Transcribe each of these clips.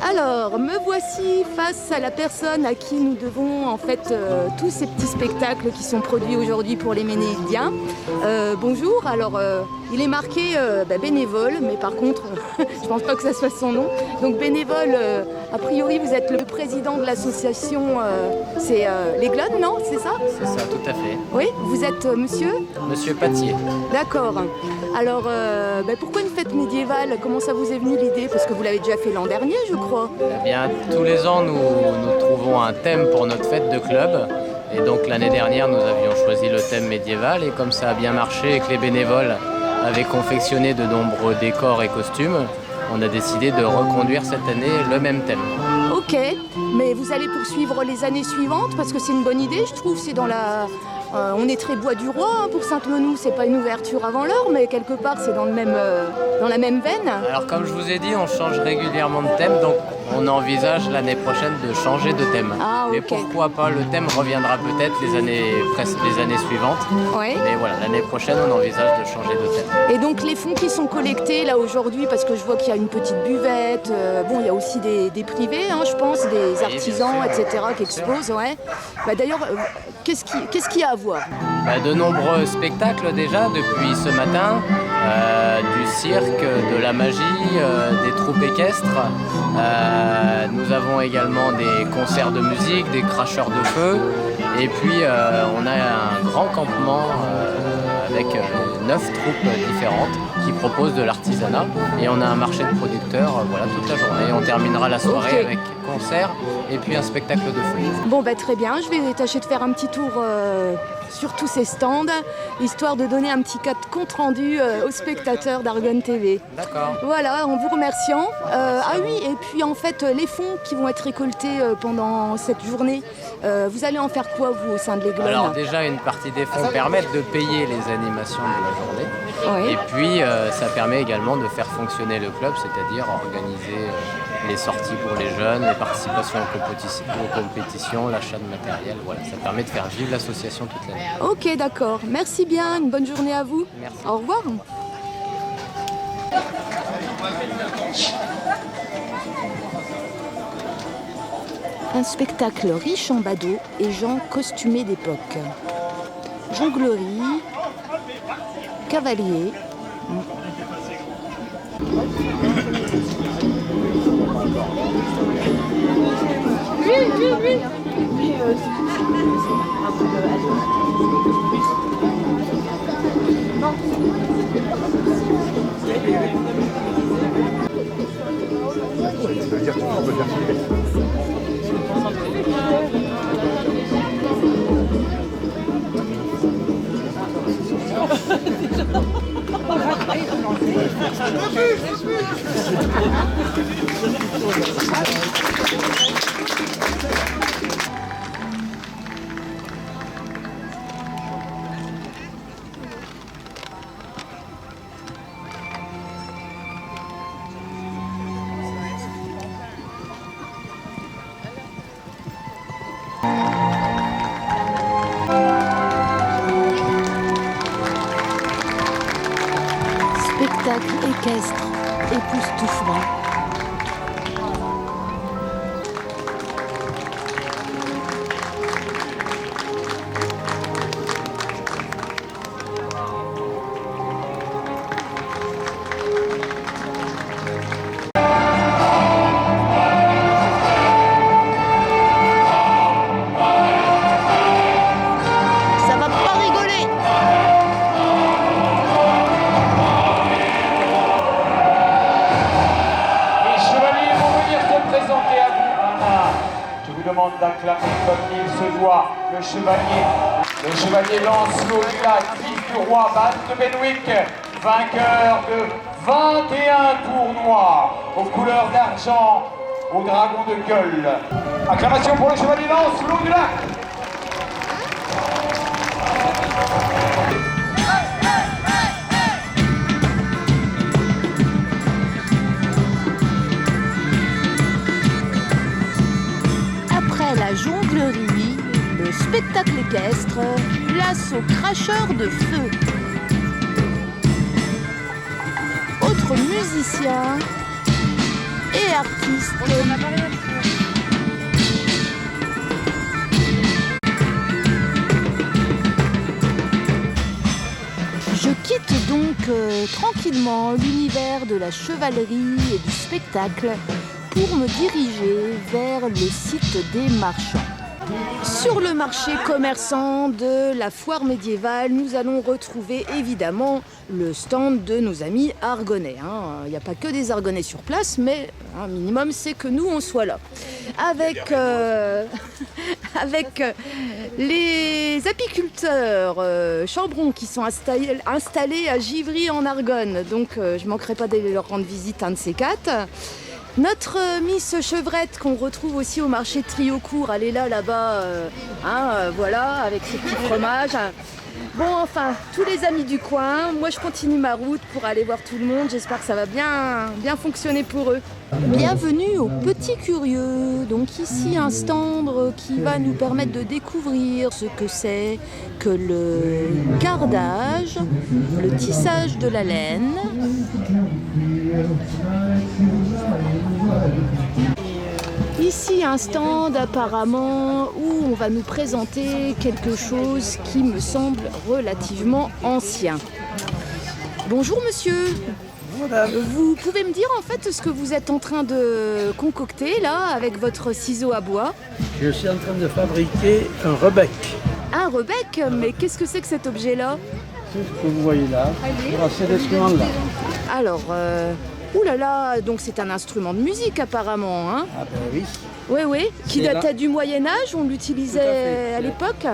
Alors, me voici face à la personne à qui nous devons en fait tous ces petits spectacles qui sont produits aujourd'hui pour les Ménédiens. Bonjour, alors il est marqué bénévole, mais par contre, je pense pas que ça soit son nom. Donc bénévole, a priori vous êtes le président de l'association, c'est les Glonnes, non? C'est ça? C'est ça, tout à fait. Oui, vous êtes monsieur? Monsieur Patier. D'accord. Alors, pourquoi une fête médiévale? Comment ça vous est venu l'idée? Parce que vous l'avez déjà fait l'an dernier, je crois. Eh bien, tous les ans, nous trouvons un thème pour notre fête de club. Et donc, l'année dernière, nous avions choisi le thème médiéval. Et comme ça a bien marché et que les bénévoles avaient confectionné de nombreux décors et costumes, on a décidé de reconduire cette année le même thème. Ok, mais vous allez poursuivre les années suivantes parce que c'est une bonne idée, je trouve. C'est dans la... on est très bois du roi hein, pour Sainte-Menou, c'est pas une ouverture avant l'heure, mais quelque part c'est dans la même veine. Alors comme je vous ai dit, on change régulièrement de thème, donc on envisage l'année prochaine de changer de thème. Ah, mais ok. pourquoi pas, le thème reviendra peut-être les années suivantes. Ouais. Mais voilà, l'année prochaine, on envisage de changer de thème. Et donc les fonds qui sont collectés là aujourd'hui, parce que je vois qu'il y a une petite buvette, bon il y a aussi des privés, hein, je pense, des artisans, bien sûr, etc. qui exposent, ouais. D'ailleurs, qu'est-ce qu'il y a à voir? De nombreux spectacles déjà depuis ce matin, du cirque, de la magie, des troupes équestres. Nous avons également des concerts de musique, des cracheurs de feu. Et puis on a un grand campement avec 9 troupes différentes qui proposent de l'artisanat. Et on a un marché de producteurs toute la journée. On terminera la soirée avec concert et puis un spectacle de feu. Bon très bien, je vais tâcher de faire un petit tour sur tous ces stands, histoire de donner un petit compte rendu aux spectateurs d'Argonne TV. D'accord. Voilà, en vous remerciant. Oui, et puis en fait, les fonds qui vont être récoltés pendant cette journée, vous allez en faire quoi vous au sein de l'Aiglon? Alors déjà, une partie des fonds permettent de payer les animations de la journée. Oui. Et puis, ça permet également de faire fonctionner le club, c'est-à-dire organiser les sorties pour les jeunes, les participations aux compétitions, l'achat de matériel. Voilà, ça permet de faire vivre l'association toute l'année. Ok, d'accord. Merci bien. Une bonne journée à vous. Merci. Au revoir. Un spectacle riche en badauds et gens costumés d'époque. Jonglerie, cavalier. Spectacle équestre époustouflant. Ça va pas rigoler. Je vous demande d'acclamer comme il se doit le chevalier. Le chevalier Lancelot du Lac, fils du roi Van de Benwick, vainqueur de 21 tournois aux couleurs d'argent au dragon de gueule. Acclamation pour le chevalier Lancelot du Lac. La jonglerie, le spectacle équestre, place aux cracheurs de feu. Autres musiciens et artistes. Je quitte donc tranquillement l'univers de la chevalerie et du spectacle pour me diriger vers le site des marchands. Sur le marché commerçant de la foire médiévale, nous allons retrouver évidemment le stand de nos amis argonais. Il n'y a pas que des argonais sur place, mais un minimum c'est que nous on soit là. Avec les apiculteurs chambrons qui sont installés à Givry en Argonne. Donc je ne manquerai pas d'aller leur rendre visite, un de ces quatre. Notre Miss Chevrette qu'on retrouve aussi au marché de Triocourt, elle est là-bas, voilà, avec ses petits fromages. Bon, enfin, tous les amis du coin, moi je continue ma route pour aller voir tout le monde, j'espère que ça va bien fonctionner pour eux. Bienvenue aux Petits Curieux, donc ici un stand qui va nous permettre de découvrir ce que c'est que le cardage, le tissage de la laine. Ici un stand apparemment où on va nous présenter quelque chose qui me semble relativement ancien. Bonjour monsieur. Voilà. Vous pouvez me dire en fait ce que vous êtes en train de concocter là avec votre ciseau à bois? Je suis en train de fabriquer un rebec. Un rebec? Mais qu'est-ce que c'est que cet objet là? C'est ce que vous voyez là, c'est cet instrument-là. Alors, oulala, donc c'est un instrument de musique apparemment, hein? Ah ben oui. Oui, qui C'est datait là. du Moyen-Âge, on l'utilisait Tout à fait. à l'époque?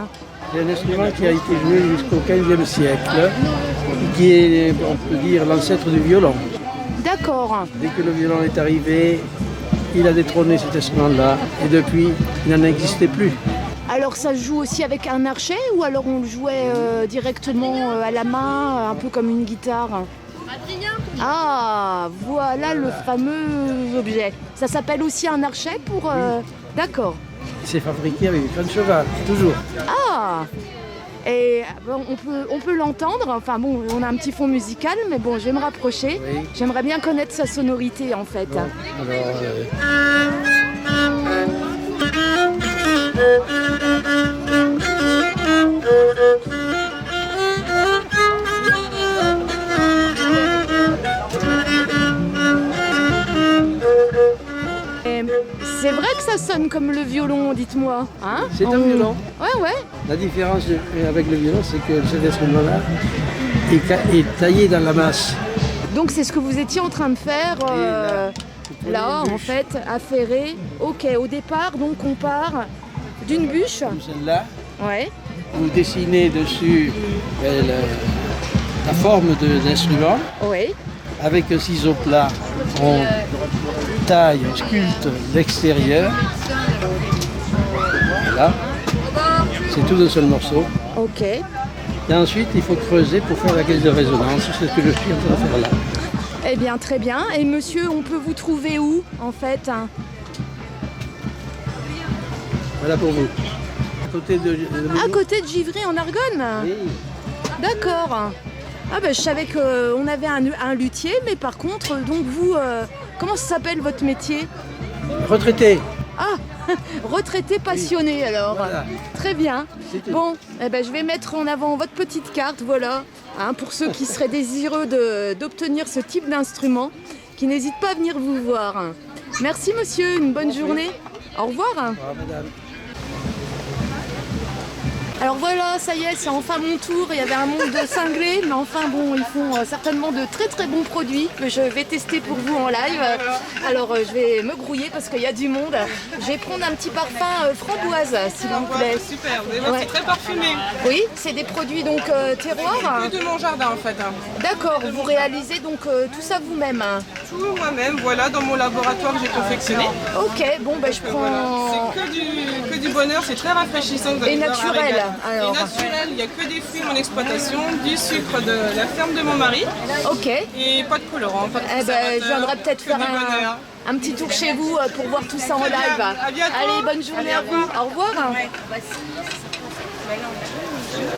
C'est un instrument qui a été joué jusqu'au XVe siècle, qui est, on peut dire, l'ancêtre du violon. D'accord. Dès que le violon est arrivé, il a détrôné cet instrument-là, et depuis, il n'en existait plus. Alors ça se joue aussi avec un archet ou alors on le jouait directement à la main, un peu comme une guitare? Ah, voilà le fameux objet. Ça s'appelle aussi un archet pour... D'accord. C'est fabriqué avec des crânes de cheval, toujours. Ah! Et bon, on peut l'entendre, enfin bon, on a un petit fond musical, mais bon, je vais me rapprocher. Oui. J'aimerais bien connaître sa sonorité en fait. Bon, alors, C'est vrai que ça sonne comme le violon, dites-moi. Hein? c'est un violon. Ouais. La différence avec le violon, c'est que cet instrument-là est taillé dans la masse. Donc c'est ce que vous étiez en train de faire là, une en bûche. fait, affairé. Ok, au départ, donc on part d'une bûche. Comme celle-là, Ouais. vous dessinez dessus la forme de l'instrument. Oui. Avec un ciseau plat, on taille, on sculpte l'extérieur. Voilà. C'est tout d'un seul morceau. Ok. Et ensuite, il faut creuser pour faire la caisse de résonance. C'est ce que je suis en train de faire là. Eh bien, très bien. Et monsieur, on peut vous trouver où, en fait? Voilà pour vous. À côté de À côté de Givry, en Argonne? Oui. D'accord. Ah ben, je savais qu'on avait un luthier, mais par contre, donc vous, comment ça s'appelle votre métier? Retraité. Ah, retraité passionné alors. Voilà. Très bien. C'est tout. Bon, eh ben, je vais mettre en avant votre petite carte, voilà, hein, pour ceux qui seraient désireux d'obtenir ce type d'instrument, qui n'hésitent pas à venir vous voir. Merci monsieur, une bonne journée. Au revoir. Au revoir, madame. Alors voilà, ça y est, c'est enfin mon tour. Il y avait un monde de cinglés, mais enfin bon, ils font certainement de très très bons produits que je vais tester pour vous en live. Alors je vais me grouiller parce qu'il y a du monde. Je vais prendre un petit parfum framboise, s'il vous plaît. Super, vous allez voir, Ouais. c'est très parfumé. Oui, c'est des produits donc terroirs. Que de mon jardin en fait. D'accord, vous réalisez donc tout ça vous-même. Tout moi-même, voilà, dans mon laboratoire que j'ai confectionné. Ok, bon ben je Voilà, prends... c'est que du bonheur, c'est très rafraîchissant. Vous allez Et voir, un naturel, régal. alors. Et naturel, il n'y a que des fruits mon exploitation, du sucre de la ferme de mon mari Ok. et pas de colorant, pas de Eh ben, je conservateur, viendrai peut-être que faire du bonheur. un petit tour chez vous pour voir tout ça en Très bien, live. à bientôt. Allez, bonne journée Allez, à au vous. revoir. Au revoir.